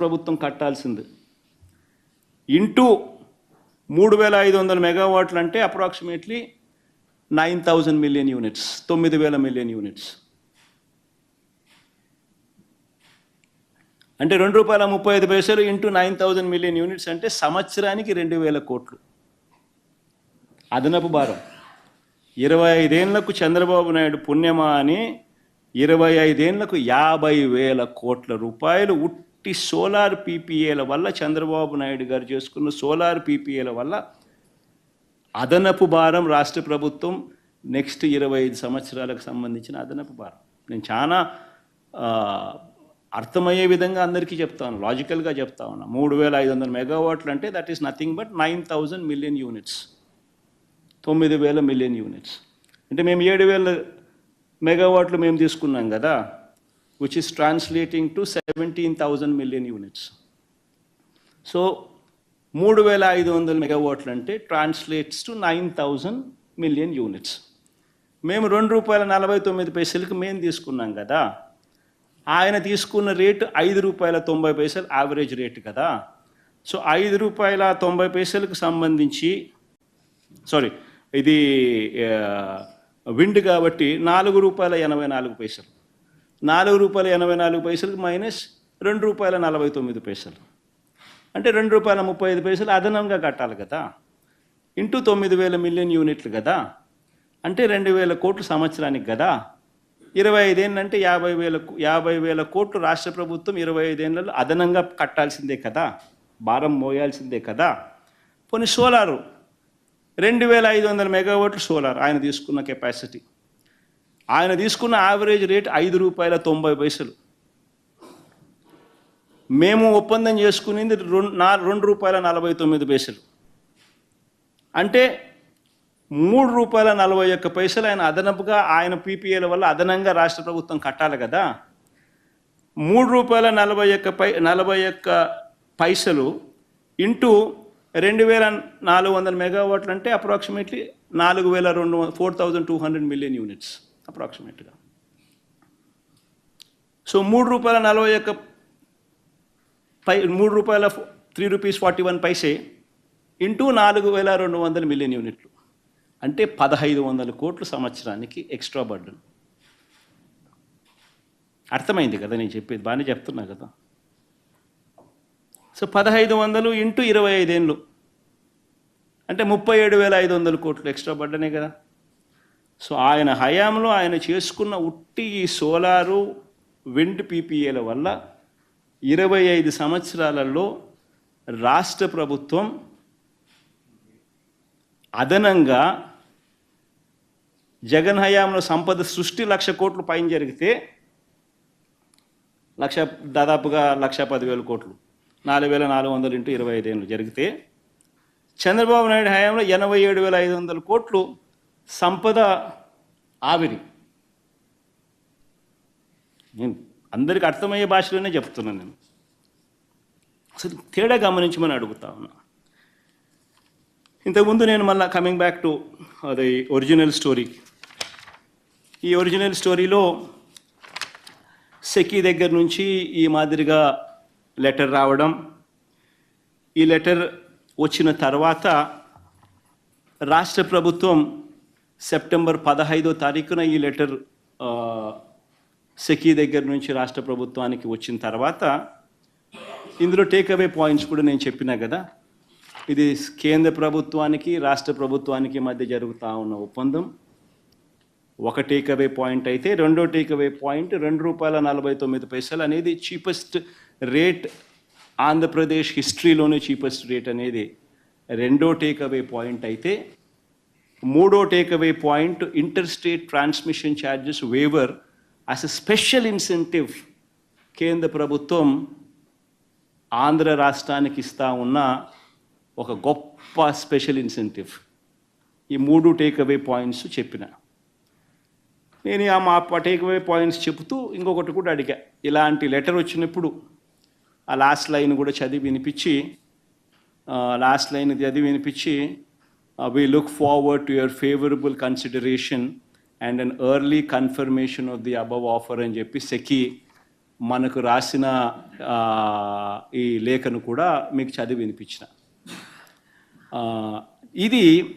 ప్రభుత్వం కట్టాల్సింది ఇంటూ 3500 మెగావాట్లు అంటే approximately 9,000 million units, 9,000 million units. అంటే ₹2.35 ఇంటూ 9,000 మిలియన్ యూనిట్స్ అంటే సంవత్సరానికి 2,000 కోట్లు అదనపు భారం. 25 ఏళ్లకు చంద్రబాబు నాయుడు పుణ్యమా అని 25 ఏళ్లకు 50,000 కోట్ల రూపాయలు ఉట్టి సోలార్ పీపీఏల వల్ల, చంద్రబాబు నాయుడు గారు చేసుకున్న సోలార్ పీపీఏల వల్ల అదనపు భారం రాష్ట్ర ప్రభుత్వం నెక్స్ట్ 25 సంవత్సరాలకు సంబంధించిన అదనపు భారం. నేను చాలా అర్థమయ్యే విధంగా అందరికీ చెప్తాను, లాజికల్గా చెప్తా ఉన్నా. 3,500 మెగావాట్లు అంటే that is nothing but 9,000 million units, 9,000 million units. అంటే మేము 7,000 మెగావాట్లు మేము తీసుకున్నాం కదా, which is translating to 17,000 million units. So 3,500 మెగావాట్లు అంటే ట్రాన్స్లేట్స్ టు 9,000 మిలియన్ యూనిట్స్. మేము ₹2.49కి మేము తీసుకున్నాం కదా, ఆయన తీసుకున్న రేటు ₹5.90 యావరేజ్ రేటు కదా. సో ₹5.90కి సంబంధించి ఇది విండ్ కాబట్టి ₹4.84, ₹4.84 మైనస్ ₹2.49 అంటే ₹2.35 అదనంగా కట్టాలి కదా, ఇంటూ 9,000 మిలియన్ యూనిట్లు కదా, అంటే 2,000 కోట్లు సంవత్సరానికి కదా. 25 ఏళ్ళంటే 50,000 కోట్లు రాష్ట్ర ప్రభుత్వం 25 ఏళ్ళలో అదనంగా కట్టాల్సిందే కదా, భారం మోయాల్సిందే కదా. పోనీ సోలారు 2,500 మెగావాట్లు సోలార్ ఆయన తీసుకున్న కెపాసిటీ, ఆయన తీసుకున్న యావరేజ్ రేట్ ₹5.90. మేము ఒప్పందం చేసుకునేది ₹2.49. అంటే ₹3.41 ఆయన అదనపుగా ఆయన పీపీఏల వల్ల అదనంగా రాష్ట్ర ప్రభుత్వం కట్టాలి కదా. ₹3.41 ఇంటూ 2,400 మెగావాట్లు అంటే అప్రాక్సిమేట్లీ 4,200 మిలియన్ యూనిట్స్ అప్రాక్సిమేట్గా. సో ₹3.41 ₹3.41 ఇంటూ 4,200 మిలియన్ యూనిట్లు అంటే 1,500 కోట్లు సంవత్సరానికి ఎక్స్ట్రా బర్డన్. అర్థమైంది కదా నేను చెప్పేది, బాగానే చెప్తున్నా కదా. సో 1,500 ఇంటూ 25 ఏళ్ళు అంటే 37,500 కోట్లు ఎక్స్ట్రా బర్డనే కదా. సో ఆయన హయాంలో ఆయన చేసుకున్న ఉట్టి ఈ సోలారు విండ్ పీపీఏల వల్ల 25 సంవత్సరాలలో రాష్ట్ర ప్రభుత్వం అదనంగా జగన్ హయాంలో సంపద సృష్టి 1,00,000 కోట్లు పైన జరిగితే దాదాపుగా 1,10,000 కోట్లు, 4,400 ఇంటూ 25 ఏళ్ళు జరిగితే, చంద్రబాబు నాయుడు హయాంలో 87,500 కోట్లు సంపద ఆవిరి. నేను అందరికీ అర్థమయ్యే భాషలోనే చెప్తున్నాను నేను. అసలు తేడా గమనించమని అడుగుతా ఉన్నా. ఇంతకుముందు నేను మళ్ళీ కమింగ్ బ్యాక్ టు అది ఒరిజినల్ స్టోరీ. ఈ ఒరిజినల్ స్టోరీలో సెకీ దగ్గర నుంచి ఈ మాదిరిగా లెటర్ రావడం, ఈ లెటర్ వచ్చిన తర్వాత రాష్ట్ర ప్రభుత్వం సెప్టెంబర్ 15వ తారీఖున ఈ లెటర్ సెకీ దగ్గర నుంచి రాష్ట్ర ప్రభుత్వానికి వచ్చిన తర్వాత ఇందులో టేక్అవే పాయింట్స్ కూడా నేను చెప్పినా కదా. ఇది కేంద్ర ప్రభుత్వానికి రాష్ట్ర ప్రభుత్వానికి మధ్య జరుగుతూ ఉన్న ఒప్పందం ఒక టేక్అవే పాయింట్ అయితే, రెండో టేక్అవే పాయింట్ ₹2.49 అనేది చీపెస్ట్ రేట్, ఆంధ్రప్రదేశ్ హిస్టరీలోనే చీపెస్ట్ రేట్ అనేది రెండో టేక్అవే పాయింట్ అయితే, మూడో takeaway point inter state transmission charges waiver as a special incentive కేంద్ర ప్రభుత్వం ఆంధ్ర రాష్ట్రానికి ఇస్తూ ఉన్న ఒక గొప్ప స్పెషల్ ఇన్సెంటివ్. ఈ 3 టేక్అవే పాయింట్స్ చెప్పిన. నేను ఆ టేక్అవే పాయింట్స్ చెబుతూ ఇంకొకటి కూడా అడిగా. ఇలాంటి లెటర్ వచ్చినప్పుడు ఆ లాస్ట్ లైన్ కూడా చదివి వినిపించి we look forward to your favorable consideration and an early confirmation of the above offer అని చెప్పి సెకీ మనకు రాసిన ఈ లేఖను కూడా మీకు చదివి వినిపించిన. ఇది